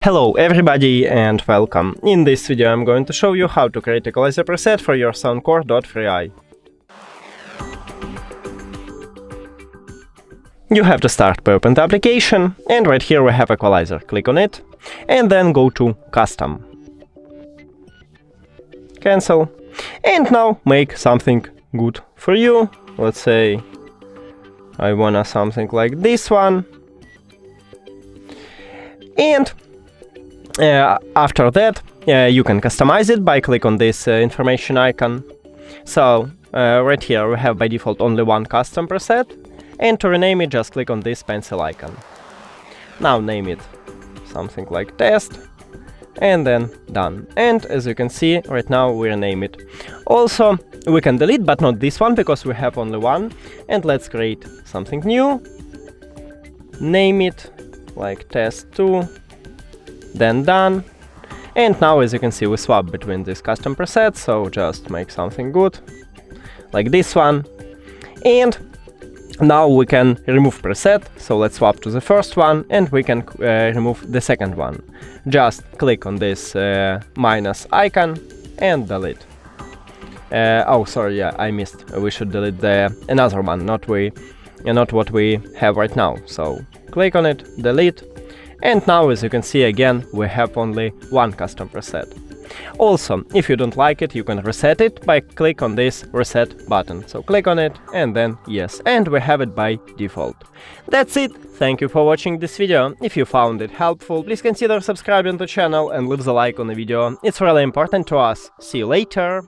Hello everybody and welcome. In this video I'm going to show you how to create Equalizer preset for your SOUNDCORE Dot FreeEye. You have to start by open the application, and right here we have Equalizer. Click on it and then go to Custom. Cancel. And now make something good for you. Let's say I wanna something like this one. And after that, you can customize it by click on this information icon. So right here we have by default only one custom preset, and to rename it just click on this pencil icon. Now name it something like test, and then done. And as you can see right now we rename it. Also we can delete, but not this one because we have only one. And let's create something new, name it like test2, then done. And now as you can see we swap between these custom presets, so just make something good like this one. And now we can remove preset, so let's swap to the first one, and we can remove the second one. Just click on this minus icon and delete. Oh sorry, yeah, I missed, we should delete the another one, not what we have right now. So click on it, delete. And now as you can see again we have only one custom preset. Also, if you don't like it, you can reset it by click on this reset button. So click on it and then yes, and we have it by default. That's it. Thank you for watching this video. If you found it helpful, please consider subscribing to the channel and leave the like on the video. It's really important to us. See you later.